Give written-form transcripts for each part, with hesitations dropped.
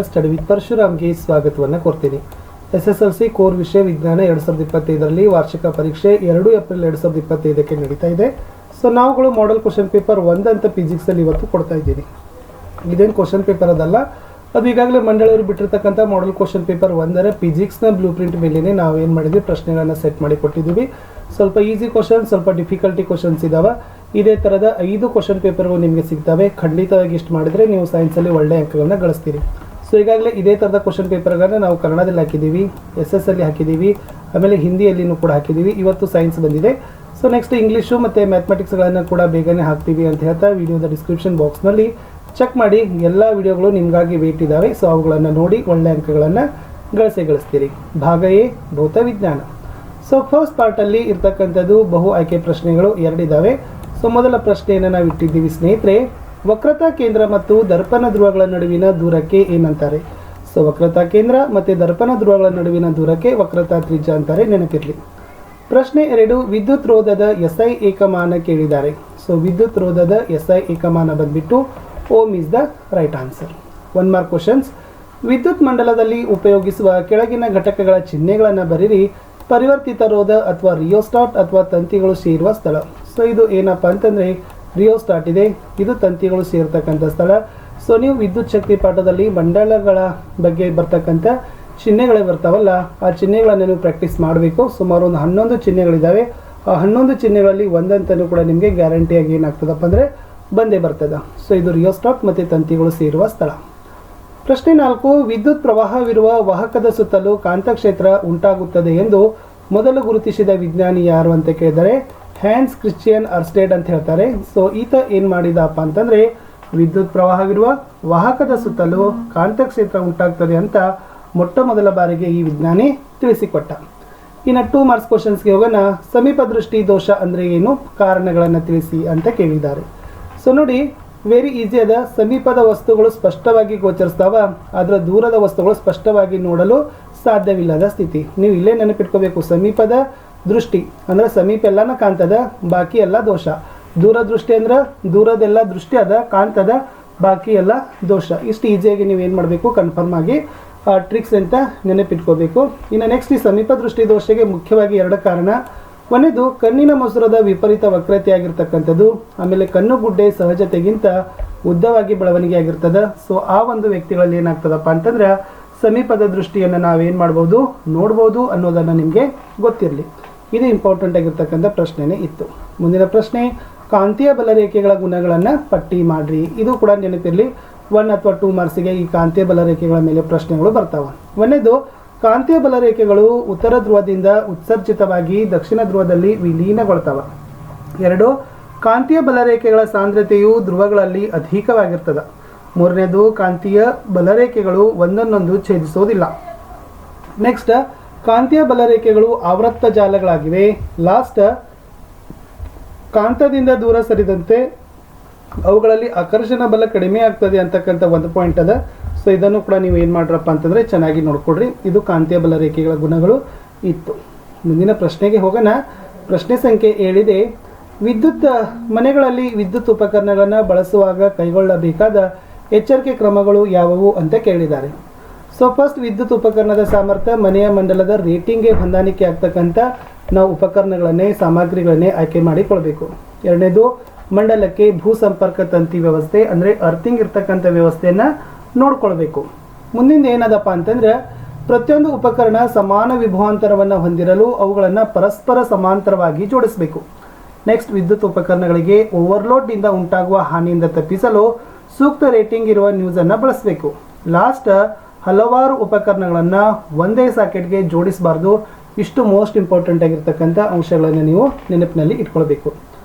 Study with ಪರಶುರಾಮ್ಗೆ ಸ್ವಾಗತವನ್ನು ಕೊಡ್ತೀನಿ. SSLC core ವಿಷಯ ವಿಜ್ಞಾನ 2025ರಲ್ಲಿ ವಾರ್ಷಿಕ ಪರೀಕ್ಷೆ 2 ಏಪ್ರಿಲ್ 2025ಕ್ಕೆ ನಡೀತಾ ಇದೆ. ಸೊ ನಾವುಗಳು ಮಾಡೆಲ್ ಕ್ವಶನ್ ಪೇಪರ್ 1 ಅಂತ ಫಿಸಿಕ್ಸಲ್ಲಿ ಇವತ್ತು ಕೊಡ್ತಾ ಇದ್ದೀನಿ. ಇದೇನು ಕ್ವಶನ್ ಪೇಪರ್ ಅದಲ್ಲ, ಅದು ಈಗಾಗಲೇ ಮಂಡಳಿಯವರು ಬಿಟ್ಟಿರ್ತಕ್ಕಂಥ ಮಾಡೆಲ್ ಕ್ವಶನ್ ಪೇಪರ್ 1ರ ಫಿಸಿಕ್ಸ್ನ ಬ್ಲೂ ಪ್ರಿಂಟ್ ಮೇಲೇ ನಾವು ಏನು ಮಾಡಿದ್ವಿ, ಪ್ರಶ್ನೆಗಳನ್ನು ಸೆಟ್ ಮಾಡಿ ಕೊಟ್ಟಿದ್ದೀವಿ. ಸ್ವಲ್ಪ ಈಸಿ ಕ್ವಶನ್, ಸ್ವಲ್ಪ ಡಿಫಿಕಲ್ಟಿ ಕ್ವಶನ್ಸ್ ಇದ್ದಾವೆ. ಇದೇ ಥರದ 5 ಕ್ವಶನ್ ಪೇಪರ್ಗಳು ನಿಮಗೆ ಸಿಗ್ತವೆ. ಖಂಡಿತವಾಗಿ ಇಷ್ಟು ಮಾಡಿದರೆ ನೀವು ಸೈನ್ಸಲ್ಲಿ ಒಳ್ಳೆಯ ಅಂಕಗಳನ್ನ ಗಳಿಸ್ತೀರಿ. ಸೊ ಈಗಾಗಲೇ ಇದೇ ಥರದ ಕ್ವಶನ್ ಪೇಪರ್ಗಳನ್ನ ನಾವು ಕನ್ನಡದಲ್ಲಿ ಹಾಕಿದ್ದೀವಿ, SS ಅಲ್ಲಿ ಹಾಕಿದ್ದೀವಿ, ಆಮೇಲೆ ಹಿಂದಿಯಲ್ಲಿನೂ ಕೂಡ ಹಾಕಿದ್ದೀವಿ. ಇವತ್ತು ಸೈನ್ಸ್ ಬಂದಿದೆ. ಸೊ ನೆಕ್ಸ್ಟ್ ಇಂಗ್ಲೀಷು ಮತ್ತು ಮ್ಯಾಥಮೆಟಿಕ್ಸ್ಗಳನ್ನು ಕೂಡ ಬೇಗನೆ ಹಾಕ್ತೀವಿ ಅಂತ ಹೇಳ್ತಾ ವಿಡಿಯೋದ ಡಿಸ್ಕ್ರಿಪ್ಷನ್ ಬಾಕ್ಸ್ನಲ್ಲಿ ಚೆಕ್ ಮಾಡಿ. ಎಲ್ಲ ವಿಡಿಯೋಗಳು ನಿಮಗಾಗಿ ವೇಟ್ ಇದ್ದಾವೆ. ಸೊ ಅವುಗಳನ್ನು ನೋಡಿ ಒಳ್ಳೆಯ ಅಂಕಗಳನ್ನು ಗಳಿಸ್ತೀರಿ. ಭಾಗ ಎ ಭೌತ ವಿಜ್ಞಾನ. ಸೊ ಫಸ್ಟ್ ಪಾರ್ಟಲ್ಲಿ ಇರ್ತಕ್ಕಂಥದ್ದು ಬಹು ಆಯ್ಕೆ ಪ್ರಶ್ನೆಗಳು 2 ಇದ್ದಾವೆ. ಸೊ ಮೊದಲ ಪ್ರಶ್ನೆಯನ್ನು ನಾವು ಇಟ್ಟಿದ್ದೀವಿ ಸ್ನೇಹಿತರೆ, ವಕ್ರತಾ ಕೇಂದ್ರ ಮತ್ತು ದರ್ಪಣ ಧ್ರುವಗಳ ನಡುವಿನ ದೂರಕ್ಕೆ ಏನಂತಾರೆ? ಸೊ ವಕ್ರತಾ ಕೇಂದ್ರ ಮತ್ತು ದರ್ಪಣ ಧ್ರುವಗಳ ನಡುವಿನ ದೂರಕ್ಕೆ ವಕ್ರತಾ ತ್ರಿಜ್ಯ ಅಂತಾರೆ, ನೆನಪಿರಲಿ. ಪ್ರಶ್ನೆ 2, ವಿದ್ಯುತ್ ರೋಧದ SI ಏಕಮಾನ ಕೇಳಿದ್ದಾರೆ. ಸೊ ವಿದ್ಯುತ್ ರೋಧದ SI ಏಕಮಾನ ಬಂದ್ಬಿಟ್ಟು ohm is the right answer. 1 mark questions. ವಿದ್ಯುತ್ ಮಂಡಲದಲ್ಲಿ ಉಪಯೋಗಿಸುವ ಕೆಳಗಿನ ಘಟಕಗಳ ಚಿಹ್ನೆಗಳನ್ನು ಬರೀರಿ. ಪರಿವರ್ತಿತ ರೋಧ ಅಥವಾ ರಿಯೋಸ್ಟಾಟ್ ಅಥವಾ ತಂತಿಗಳು ಸೇರುವ ಸ್ಥಳ. ಸೊ ಇದು ಏನಪ್ಪ ಅಂತಂದರೆ ರಿಯೋಸ್ಟಾಟ್ ಇದೆ, ಇದು ತಂತಿಗಳು ಸೇರ್ತಕ್ಕಂಥ ಸ್ಥಳ. ಸೊ ನೀವು ವಿದ್ಯುತ್ ಶಕ್ತಿ ಪಾಠದಲ್ಲಿ ಮಂಡಲಗಳ ಬಗ್ಗೆ ಬರ್ತಕ್ಕಂಥ ಚಿಹ್ನೆಗಳೇ ಬರ್ತಾವಲ್ಲ, ಆ ಚಿಹ್ನೆಗಳನ್ನು ನೀವು ಪ್ರಾಕ್ಟೀಸ್ ಮಾಡಬೇಕು. ಸುಮಾರು ಒಂದು 11 ಚಿಹ್ನೆಗಳಿದ್ದಾವೆ. ಆ 11 ಚಿಹ್ನೆಗಳಲ್ಲಿ ಒಂದಂತನೂ ಕೂಡ ನಿಮಗೆ ಗ್ಯಾರಂಟಿಯಾಗಿ ಏನಾಗ್ತದಪ್ಪ ಅಂದರೆ ಬಂದೇ ಬರ್ತದೆ. ಸೊ ಇದು ರಿಯೋಸ್ಟಾಟ್ ಮತ್ತು ತಂತಿಗಳು ಸೇರುವ ಸ್ಥಳ. ಪ್ರಶ್ನೆ 4, ವಿದ್ಯುತ್ ಪ್ರವಾಹವಿರುವ ವಾಹಕದ ಸುತ್ತಲೂ ಕಾಂತಕ್ಷೇತ್ರ ಉಂಟಾಗುತ್ತದೆ ಎಂದು ಮೊದಲು ಗುರುತಿಸಿದ ವಿಜ್ಞಾನಿ ಯಾರು ಅಂತ ಕೇಳಿದರೆ ಹ್ಯಾನ್ಸ್ ಕ್ರಿಶ್ಚಿಯನ್ ಅರ್ಸ್ಟೆಡ್ ಅಂತ ಹೇಳ್ತಾರೆ. ಸೊ ಈತ ಏನು ಮಾಡಿದಪ್ಪ ಅಂತಂದರೆ ವಿದ್ಯುತ್ ಪ್ರವಾಹವಿರುವ ವಾಹಕದ ಸುತ್ತಲೂ ಕಾಂತಕ್ಷೇತ್ರ ಉಂಟಾಗ್ತದೆ ಅಂತ ಮೊಟ್ಟ ಮೊದಲ ಬಾರಿಗೆ ಈ ವಿಜ್ಞಾನಿ ತಿಳಿಸಿಕೊಟ್ಟ. ಇನ್ನು 2 ಮಾರ್ಕ್ಸ್ ಕ್ವಶನ್ಸ್ಗೆ ಹೋಗೋಣ. ಸಮೀಪ ದೃಷ್ಟಿ ದೋಷ ಅಂದರೆ ಏನು, ಕಾರಣಗಳನ್ನು ತಿಳಿಸಿ ಅಂತ ಕೇಳಿದ್ದಾರೆ. ಸೊ ನೋಡಿ, ವೆರಿ ಈಸಿ ಅದ. ಸಮೀಪದ ವಸ್ತುಗಳು ಸ್ಪಷ್ಟವಾಗಿ ಗೋಚರಿಸ್ತಾವ, ಆದರೆ ದೂರದ ವಸ್ತುಗಳು ಸ್ಪಷ್ಟವಾಗಿ ನೋಡಲು ಸಾಧ್ಯವಿಲ್ಲದ ಸ್ಥಿತಿ. ನೀವು ಇಲ್ಲೇ ನೆನಪಿಟ್ಕೋಬೇಕು, ಸಮೀಪದ ದೃಷ್ಟಿ ಅಂದರೆ ಸಮೀಪ ಎಲ್ಲನ ಕಾಣ್ತದ, ಬಾಕಿ ಎಲ್ಲ ದೋಷ. ದೂರದೃಷ್ಟಿ ಅಂದ್ರೆ ದೂರದೆಲ್ಲ ದೃಷ್ಟಿ ಅದ, ಕಾಣ್ತದ, ಬಾಕಿ ಎಲ್ಲ ದೋಷ. ಇಷ್ಟು ಈಸಿಯಾಗಿ ನೀವು ಏನು ಮಾಡಬೇಕು, ಕನ್ಫರ್ಮ್ ಆಗಿ ಟ್ರಿಕ್ಸ್ ಅಂತ ನೆನಪಿಟ್ಕೋಬೇಕು. ಇನ್ನು ನೆಕ್ಸ್ಟ್, ಈ ಸಮೀಪ ದೃಷ್ಟಿ ದೋಷಕ್ಕೆ ಮುಖ್ಯವಾಗಿ 2 ಕಾರಣ. ಒಂದೇದು ಕಣ್ಣಿನ ಮಸೂರದ ವಿಪರೀತ ವಕ್ರತೆ ಆಗಿರ್ತಕ್ಕಂಥದ್ದು, ಆಮೇಲೆ ಕಣ್ಣು ಗುಡ್ಡೆ ಸಹಜತೆಗಿಂತ ಉದ್ದವಾಗಿ ಬೆಳವಣಿಗೆ ಆಗಿರ್ತದೆ. ಸೊ ಆ ಒಂದು ವ್ಯಕ್ತಿಗಳಲ್ಲಿ ಏನಾಗ್ತದಪ್ಪ ಅಂತಂದ್ರೆ ಸಮೀಪದ ದೃಷ್ಟಿಯನ್ನು ನಾವೇನು ಮಾಡ್ಬೋದು, ನೋಡ್ಬೋದು ಅನ್ನೋದನ್ನು ನಿಮಗೆ ಗೊತ್ತಿರಲಿ. ಇದು ಇಂಪಾರ್ಟೆಂಟ್ ಆಗಿರ್ತಕ್ಕಂಥ ಪ್ರಶ್ನೆನೇ ಇತ್ತು. ಮುಂದಿನ ಪ್ರಶ್ನೆ, ಕಾಂತೀಯ ಬಲರೇಖೆಗಳ ಗುಣಗಳನ್ನು ಪಟ್ಟಿ ಮಾಡಿರಿ. ಇದು ಕೂಡ ನೆನಪಿರಲಿ. 1 ಅಥವಾ 2 ಮಾರ್ಕ್ಸಿಗೆ ಈ ಕಾಂತೀಯ ಬಲರೇಖೆಗಳ ಮೇಲೆ ಪ್ರಶ್ನೆಗಳು ಬರ್ತಾವೆ. ಒಂದೇದು, ಕಾಂತೀಯ ಬಲರೇಖೆಗಳು ಉತ್ತರ ಧ್ರುವದಿಂದ ಉತ್ಸರ್ಜಿತವಾಗಿ ದಕ್ಷಿಣ ಧ್ರುವದಲ್ಲಿ ವಿಲೀನಗೊಳ್ತವೆ. 2, ಕಾಂತೀಯ ಬಲರೇಖೆಗಳ ಸಾಂದ್ರತೆಯು ಧ್ರುವಗಳಲ್ಲಿ ಅಧಿಕವಾಗಿರ್ತದೆ. 3ನೇದು, ಕಾಂತೀಯ ಬಲರೇಖೆಗಳು ಒಂದನ್ನೊಂದು ಛೇದಿಸೋದಿಲ್ಲ. ನೆಕ್ಸ್ಟ್, ಕಾಂತೀಯ ಬಲರೇಖೆಗಳು ಆವೃತ್ತ ಜಾಲಗಳಾಗಿವೆ. ಲಾಸ್ಟ್, ಕಾಂತದಿಂದ ದೂರ ಸರಿದಂತೆ ಅವುಗಳಲ್ಲಿ ಆಕರ್ಷಣ ಬಲ ಕಡಿಮೆ ಆಗ್ತದೆ ಅಂತಕ್ಕಂಥ ಒಂದು ಪಾಯಿಂಟ್ ಅದ. ಸೊ ಇದನ್ನು ಕೂಡ ನೀವು ಏನು ಮಾಡ್ರಪ್ಪ ಅಂತಂದರೆ ಚೆನ್ನಾಗಿ ನೋಡ್ಕೊಡ್ರಿ. ಇದು ಕಾಂತೀಯ ಬಲರೇಖೆಗಳ ಗುಣಗಳು ಇತ್ತು. ಮುಂದಿನ ಪ್ರಶ್ನೆಗೆ ಹೋಗೋಣ. ಪ್ರಶ್ನೆ ಸಂಖ್ಯೆ 7 ಇದೆ, ಮನೆಗಳಲ್ಲಿ ವಿದ್ಯುತ್ ಉಪಕರಣಗಳನ್ನು ಬಳಸುವಾಗ ಕೈಗೊಳ್ಳಬೇಕಾದ ಎಚ್ಚರಿಕೆ ಕ್ರಮಗಳು ಯಾವುವು ಅಂತ ಕೇಳಿದ್ದಾರೆ. ಸೊ ಫಸ್ಟ್, ವಿದ್ಯುತ್ ಉಪಕರಣದ ಸಾಮರ್ಥ್ಯ ಮನೆಯ ಮಂಡಲದ ರೇಟಿಂಗ್ಗೆ ಹೊಂದಾಣಿಕೆ ಆಗ್ತಕ್ಕಂಥ ನಾವು ಉಪಕರಣಗಳನ್ನೇ ಸಾಮಗ್ರಿಗಳನ್ನೇ ಆಯ್ಕೆ ಮಾಡಿಕೊಳ್ಬೇಕು. 2ನೇದು, ಮಂಡಲಕ್ಕೆ ಭೂ ಸಂಪರ್ಕ ತಂತಿ ವ್ಯವಸ್ಥೆ ಅಂದರೆ ಅರ್ಥಿಂಗ್ ಇರ್ತಕ್ಕಂಥ ವ್ಯವಸ್ಥೆಯನ್ನು ನೋಡ್ಕೊಳ್ಬೇಕು. ಮುಂದಿನ ಏನದಪ್ಪ ಅಂತಂದರೆ ಪ್ರತಿಯೊಂದು ಉಪಕರಣ ಸಮಾನ ವಿಭವಾಂತರವನ್ನು ಹೊಂದಿರಲು ಅವುಗಳನ್ನು ಪರಸ್ಪರ ಸಮಾಂತರವಾಗಿ ಜೋಡಿಸಬೇಕು. ನೆಕ್ಸ್ಟ್, ವಿದ್ಯುತ್ ಉಪಕರಣಗಳಿಗೆ ಓವರ್ಲೋಡ್ನಿಂದ ಉಂಟಾಗುವ ಹಾನಿಯಿಂದ ತಪ್ಪಿಸಲು ಸೂಕ್ತ ರೇಟಿಂಗ್ ಇರುವ ನ್ಯೂಸನ್ನು ಬಳಸಬೇಕು. ಲಾಸ್ಟ್, ಹಲವಾರು ಉಪಕರಣಗಳನ್ನು ಒಂದೇ ಸಾಕೆಟ್ಗೆ ಜೋಡಿಸಬಾರ್ದು. ಇಷ್ಟು ಮೋಸ್ಟ್ ಇಂಪಾರ್ಟೆಂಟ್ ಆಗಿರ್ತಕ್ಕಂಥ ಅಂಶಗಳನ್ನು ನೀವು ನೆನಪಿನಲ್ಲಿ ಇಟ್ಕೊಳ್ಬೇಕು.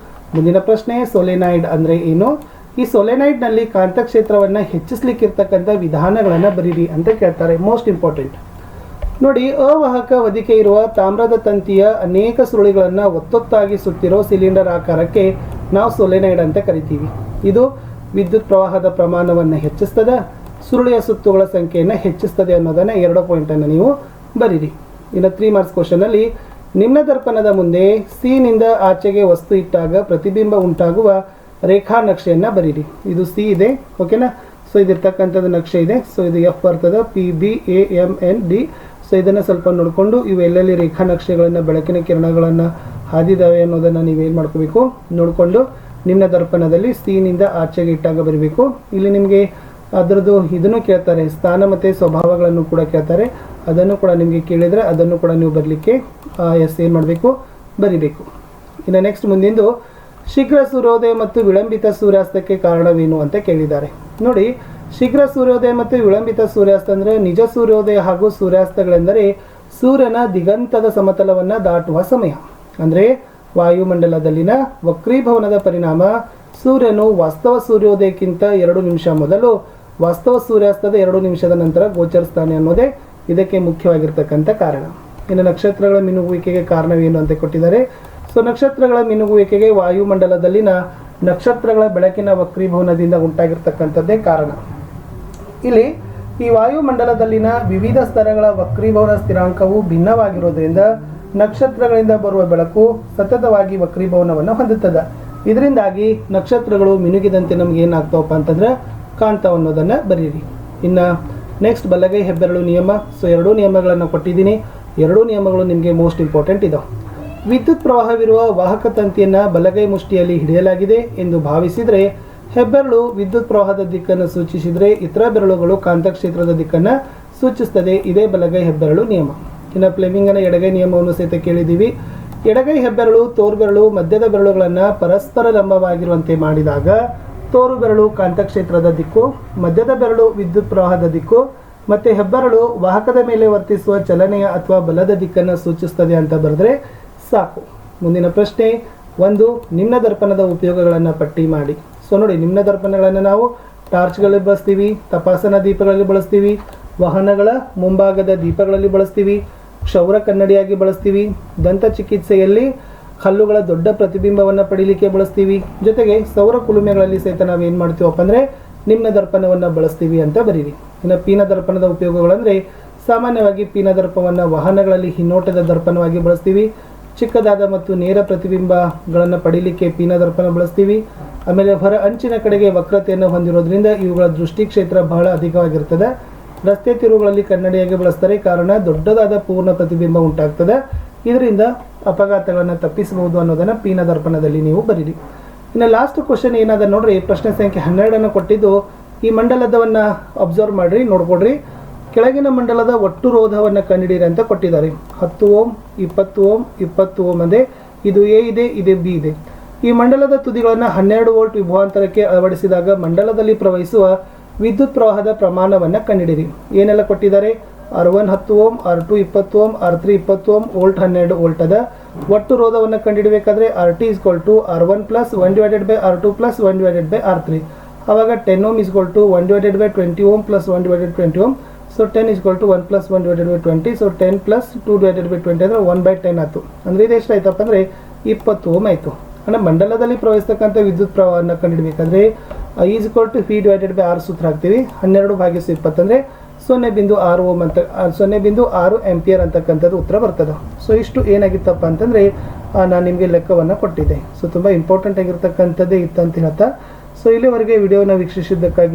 ಮುಂದಿನ ಪ್ರಶ್ನೆ, ಸೊಲೆನಾಯ್ಡ್ ಅಂದರೆ ಏನು? ಈ ಸೊಲೆನಾಯ್ಡ್ನಲ್ಲಿ ಕಾಂತಕ್ಷೇತ್ರವನ್ನು ಹೆಚ್ಚಿಸಲಿಕ್ಕಿರ್ತಕ್ಕಂಥ ವಿಧಾನಗಳನ್ನು ಬರೀರಿ ಅಂತ ಕೇಳ್ತಾರೆ. ಮೋಸ್ಟ್ ಇಂಪಾರ್ಟೆಂಟ್ ನೋಡಿ, ಅವಾಹಕ ಹೊದಿಕೆ ಇರುವ ತಾಮ್ರದ ತಂತಿಯ ಅನೇಕ ಸುರುಳಿಗಳನ್ನು ಒತ್ತೊತ್ತಾಗಿ ಸುತ್ತಿರೋ ಸಿಲಿಂಡರ್ ಆಕಾರಕ್ಕೆ ನಾವು ಸೊಲೆನಾಯ್ಡ್ ಅಂತ ಕರಿತೀವಿ. ಇದು ವಿದ್ಯುತ್ ಪ್ರವಾಹದ ಪ್ರಮಾಣವನ್ನು ಹೆಚ್ಚಿಸ್ತದೆ, ಸುರುಳಿಯ ಸುತ್ತುಗಳ ಸಂಖ್ಯೆಯನ್ನು ಹೆಚ್ಚಿಸ್ತದೆ ಅನ್ನೋದನ್ನು 2 ಪಾಯಿಂಟನ್ನು ನೀವು ಬರೀರಿ. ಇನ್ನು 3 ಮಾರ್ಕ್ಸ್ ಕ್ವಶನಲ್ಲಿ, ನಿಮ್ನ ದರ್ಪಣದ ಮುಂದೆ ಸಿನಿಂದ ಆಚೆಗೆ ವಸ್ತು ಇಟ್ಟಾಗ ಪ್ರತಿಬಿಂಬ ಉಂಟಾಗುವ ರೇಖಾ ನಕ್ಷೆಯನ್ನು ಬರೀರಿ. ಇದು ಸಿ ಇದೆ, ಓಕೆನಾ. ಸೊ ಇದಿರ್ತಕ್ಕಂಥದ್ದು ನಕ್ಷೆ ಇದೆ. ಸೊ ಇದು ಎಫ್ ಬರ್ತದೆ, PBAMND. ಸೊ ಇದನ್ನು ಸ್ವಲ್ಪ ನೋಡಿಕೊಂಡು ಇವು ಎಲ್ಲೆಲ್ಲಿ ರೇಖಾ ನಕ್ಷೆಗಳನ್ನು ಬೆಳಕಿನ ಕಿರಣಗಳನ್ನು ಹಾದಿದಾವೆ ಅನ್ನೋದನ್ನು ನೀವೇನು ಮಾಡ್ಕೋಬೇಕು ನೋಡಿಕೊಂಡು ನಿಮ್ಮ ದರ್ಪಣದಲ್ಲಿ ಸೀನಿಂದ ಆಚೆಗೆ ಇಟ್ಟಾಗ ಬರಬೇಕು. ಇಲ್ಲಿ ನಿಮಗೆ ಅದರದ್ದು ಇದನ್ನು ಕೇಳ್ತಾರೆ, ಸ್ಥಾನ ಮತ್ತು ಸ್ವಭಾವಗಳನ್ನು ಕೂಡ ಕೇಳ್ತಾರೆ. ಅದನ್ನು ಕೂಡ ನಿಮಗೆ ಕೇಳಿದರೆ ಅದನ್ನು ಕೂಡ ನೀವು ಬರಲಿಕ್ಕೆ ಏನು ಮಾಡಬೇಕು ಬರಿಬೇಕು. ಇನ್ನು ನೆಕ್ಸ್ಟ್ ಮುಂದಿಂದು ಶೀಘ್ರ ಸೂರ್ಯೋದಯ ಮತ್ತು ವಿಳಂಬಿತ ಸೂರ್ಯಾಸ್ತಕ್ಕೆ ಕಾರಣವೇನು ಅಂತ ಕೇಳಿದ್ದಾರೆ. ನೋಡಿ, ಶೀಘ್ರ ಸೂರ್ಯೋದಯ ಮತ್ತು ವಿಳಂಬಿತ ಸೂರ್ಯಾಸ್ತ ಅಂದರೆ ನಿಜ ಸೂರ್ಯೋದಯ ಹಾಗೂ ಸೂರ್ಯಾಸ್ತಗಳೆಂದರೆ ಸೂರ್ಯನ ದಿಗಂತದ ಸಮತಲವನ್ನು ದಾಟುವ ಸಮಯ. ಅಂದರೆ ವಾಯುಮಂಡಲದಲ್ಲಿನ ವಕ್ರೀಭವನದ ಪರಿಣಾಮ ಸೂರ್ಯನು ವಾಸ್ತವ ಸೂರ್ಯೋದಯಕ್ಕಿಂತ 2 ನಿಮಿಷ ಮೊದಲು, ವಾಸ್ತವ ಸೂರ್ಯಾಸ್ತದ 2 ನಿಮಿಷದ ನಂತರ ಗೋಚರಿಸ್ತಾನೆ ಅನ್ನೋದೇ ಇದಕ್ಕೆ ಮುಖ್ಯವಾಗಿರ್ತಕ್ಕಂಥ ಕಾರಣ. ಇನ್ನು ನಕ್ಷತ್ರಗಳ ಮಿನುಗುವಿಕೆಗೆ ಕಾರಣವೇನು ಅಂತ ಕೊಟ್ಟಿದ್ದಾರೆ. ಸೊ ನಕ್ಷತ್ರಗಳ ಮಿನುಗುವಿಕೆಗೆ ವಾಯುಮಂಡಲದಲ್ಲಿನ ನಕ್ಷತ್ರಗಳ ಬೆಳಕಿನ ವಕ್ರೀಭವನದಿಂದ ಉಂಟಾಗಿರ್ತಕ್ಕಂಥದ್ದೇ ಕಾರಣ. ಇಲ್ಲಿ ಈ ವಾಯುಮಂಡಲದಲ್ಲಿನ ವಿವಿಧ ಸ್ತರಗಳ ವಕ್ರೀಭವನ ಸ್ಥಿರಾಂಕವು ಭಿನ್ನವಾಗಿರೋದ್ರಿಂದ ನಕ್ಷತ್ರಗಳಿಂದ ಬರುವ ಬೆಳಕು ಸತತವಾಗಿ ವಕ್ರೀಭವನವನ್ನು ಹೊಂದುತ್ತದೆ. ಇದರಿಂದಾಗಿ ನಕ್ಷತ್ರಗಳು ಮಿನುಗಿದಂತೆ ನಮ್ಗೆ ಏನಾಗ್ತಾವಪ್ಪ ಅಂತಂದ್ರೆ ಕಾಣ್ತಾವ ಅನ್ನೋದನ್ನು ಬರೀರಿ. ಇನ್ನು ನೆಕ್ಸ್ಟ್ ಬಲಗೈ ಹೆಬ್ಬೆರಳು ನಿಯಮ. ಸೊ 2 ನಿಯಮಗಳನ್ನು ಕೊಟ್ಟಿದ್ದೀನಿ. 2 ನಿಯಮಗಳು ನಿಮಗೆ ಮೋಸ್ಟ್ ಇಂಪಾರ್ಟೆಂಟ್ ಇದಾವೆ. ವಿದ್ಯುತ್ ಪ್ರವಾಹವಿರುವ ವಾಹಕ ತಂತಿಯನ್ನು ಬಲಗೈ ಮುಷ್ಟಿಯಲ್ಲಿ ಹಿಡಿಯಲಾಗಿದೆ ಎಂದು ಭಾವಿಸಿದರೆ ಹೆಬ್ಬೆರಳು ವಿದ್ಯುತ್ ಪ್ರವಾಹದ ದಿಕ್ಕನ್ನು ಸೂಚಿಸಿದರೆ ಇತರ ಬೆರಳುಗಳು ಕಾಂತಕ್ಷೇತ್ರದ ದಿಕ್ಕನ್ನು ಸೂಚಿಸ್ತದೆ. ಇದೇ ಬಲಗೈ ಹೆಬ್ಬೆರಳು ನಿಯಮ. ಇನ್ನು ಫ್ಲೆಮಿಂಗನ ಎಡಗೈ ನಿಯಮವನ್ನು ಸಹಿತ ಕೇಳಿದ್ದೀವಿ. ಎಡಗೈ ಹೆಬ್ಬೆರಳು ತೋರು ಬೆರಳು ಮಧ್ಯದ ಬೆರಳುಗಳನ್ನು ಪರಸ್ಪರ ಲಂಬವಾಗಿರುವಂತೆ ಮಾಡಿದಾಗ ತೋರು ಬೆರಳು ಕಾಂತಕ್ಷೇತ್ರದ ದಿಕ್ಕು, ಮಧ್ಯದ ಬೆರಳು ವಿದ್ಯುತ್ ಪ್ರವಾಹದ ದಿಕ್ಕು ಮತ್ತು ಹೆಬ್ಬೆರಳು ವಾಹಕದ ಮೇಲೆ ವರ್ತಿಸುವ ಚಲನೆಯ ಅಥವಾ ಬಲದ ದಿಕ್ಕನ್ನು ಸೂಚಿಸ್ತದೆ ಅಂತ ಬರೆದ್ರೆ ಸಾಕು. ಮುಂದಿನ ಪ್ರಶ್ನೆ 1, ನಿಮ್ನ ದರ್ಪಣದ ಉಪಯೋಗಗಳನ್ನು ಪಟ್ಟಿ ಮಾಡಿ. ಸೊ ನೋಡಿ, ನಿಮ್ನ ದರ್ಪಣಗಳನ್ನು ನಾವು ಟಾರ್ಚ್ಗಳಲ್ಲಿ ಬಳಸ್ತೀವಿ, ತಪಾಸಣಾ ದೀಪಗಳಲ್ಲಿ ಬಳಸ್ತೀವಿ, ವಾಹನಗಳ ಮುಂಭಾಗದ ದೀಪಗಳಲ್ಲಿ ಬಳಸ್ತೀವಿ, ಕ್ಷೌರ ಕನ್ನಡಿಯಾಗಿ ಬಳಸ್ತೀವಿ, ದಂತ ಚಿಕಿತ್ಸೆಯಲ್ಲಿ ಹಲ್ಲುಗಳ ದೊಡ್ಡ ಪ್ರತಿಬಿಂಬವನ್ನು ಪಡೀಲಿಕ್ಕೆ ಬಳಸ್ತೀವಿ, ಜೊತೆಗೆ ಸೌರ ಕುಲುಮೆಗಳಲ್ಲಿ ಸಹಿತ ನಾವು ಏನು ಮಾಡ್ತೀವಪ್ಪ ಅಂದರೆ ನಿಮ್ನ ದರ್ಪಣವನ್ನು ಬಳಸ್ತೀವಿ ಅಂತ ಬರೀರಿ. ಇನ್ನು ಪೀನ ದರ್ಪಣದ ಉಪಯೋಗಗಳಂದರೆ ಸಾಮಾನ್ಯವಾಗಿ ಪೀನ ದರ್ಪಣವನ್ನು ವಾಹನಗಳಲ್ಲಿ ಹಿನ್ನೋಟದ ದರ್ಪಣವಾಗಿ ಬಳಸ್ತೀವಿ, ಚಿಕ್ಕದಾದ ಮತ್ತು ನೇರ ಪ್ರತಿಬಿಂಬಗಳನ್ನು ಪಡೀಲಿಕ್ಕೆ ಪೀನ ದರ್ಪಣ ಬಳಸ್ತೀವಿ. ಆಮೇಲೆ ಹೊರ ಅಂಚಿನ ಕಡೆಗೆ ವಕ್ರತೆಯನ್ನು ಹೊಂದಿರೋದ್ರಿಂದ ಇವುಗಳ ದೃಷ್ಟಿ ಕ್ಷೇತ್ರ ಬಹಳ ಅಧಿಕವಾಗಿರ್ತದೆ. ರಸ್ತೆ ತಿರುವುಗಳಲ್ಲಿ ಕನ್ನಡಿಯಾಗಿ ಬಳಸ್ತಾರೆ, ಕಾರಣ ದೊಡ್ಡದಾದ ಪೂರ್ಣ ಪ್ರತಿಬಿಂಬ ಉಂಟಾಗ್ತದೆ. ಇದರಿಂದ ಅಪಘಾತಗಳನ್ನು ತಪ್ಪಿಸಬಹುದು ಅನ್ನೋದನ್ನು ಪೀನ ದರ್ಪಣದಲ್ಲಿ ನೀವು ಬರೀರಿ. ಇನ್ನು ಲಾಸ್ಟ್ ಕ್ವಶನ್ ಏನಾದ ನೋಡ್ರಿ, ಪ್ರಶ್ನೆ ಸಂಖ್ಯೆ 12 ಕೊಟ್ಟಿದ್ದು ಈ ಮಂಡಲದವನ್ನು ಅಬ್ಸರ್ವ್ ಮಾಡಿರಿ, ನೋಡ್ಕೊಡ್ರಿ. ಕೆಳಗಿನ ಮಂಡಲದ ಒಟ್ಟು ರೋಧವನ್ನು ಕಂಡುಹಿಡಿಯಿರಿ ಅಂತ ಕೊಟ್ಟಿದ್ದಾರೆ. 10 ಓಮ್, 20 ಓಮ್, 20 ಓಮ್ ಅಂದರೆ ಇದು ಎ ಇದೆ, ಇದು ಬಿ ಇದೆ. ಈ ಮಂಡಲದ ತುದಿಗಳನ್ನು 12 ವೋಲ್ಟ್ ವಿಭವಾಂತರಕ್ಕೆ ಅಳವಡಿಸಿದಾಗ ಮಂಡಲದಲ್ಲಿ ಪ್ರವಹಿಸುವ ವಿದ್ಯುತ್ ಪ್ರವಾಹದ ಪ್ರಮಾಣವನ್ನು ಕಂಡುಹಿಡಿಯಿರಿ. ಏನೆಲ್ಲ ಕೊಟ್ಟಿದ್ದಾರೆ? R1 10 ohm, R2 20 ohm, R3 20 ohm, volt 12 volt ಅದ. ಒಟ್ಟು ರೋಧವನ್ನು ಕಂಡುಹಿಡಬೇಕಾದ್ರೆ RT R1 + 1/R2 + 1/R3. ಆವಾಗ 10 ohm 1/20 ohm + 1/20 ohm. So 10 1 + 1/20. So 10 + 2/20 ಅಂದರೆ 1/10 ಆಯಿತು. ಅಂದರೆ ಇದು ಎಷ್ಟು ಆಯ್ತಪ್ಪ ಅಂದರೆ 20 ಓಮ್ ಆಯಿತು. ಅಂದರೆ ಮಂಡಲದಲ್ಲಿ ಪ್ರವಹಿಸ್ತಕ್ಕಂಥ ವಿದ್ಯುತ್ ಪ್ರವಾಹವನ್ನು ಕಂಡುಹಿಡಬೇಕಾದ್ರೆ I = V/R ಸೂತ್ರ ಹಾಕ್ತೀವಿ. 12/20 ಅಂದರೆ 0.6 ಓಮ್ ಅಂತ 0.6 ಆಂಪಿಯರ್ ಅಂತಕ್ಕಂಥದ್ದು ಉತ್ತರ ಬರ್ತದೆ. ಸೊ ಇಷ್ಟು ಏನಾಗಿತ್ತಪ್ಪ ಅಂತಂದರೆ ನಾನು ನಿಮಗೆ ಲೆಕ್ಕವನ್ನು ಕೊಟ್ಟಿದ್ದೆ. ಸೊ ತುಂಬ ಇಂಪಾರ್ಟೆಂಟ್ ಆಗಿರ್ತಕ್ಕಂಥದ್ದೇ ಇತ್ತಂತ ಹೇಳ್ತಾ, ಸೊ ಇಲ್ಲಿವರೆಗೆ ವಿಡಿಯೋನ ವೀಕ್ಷಿಸಿದ್ದಕ್ಕಾಗಿ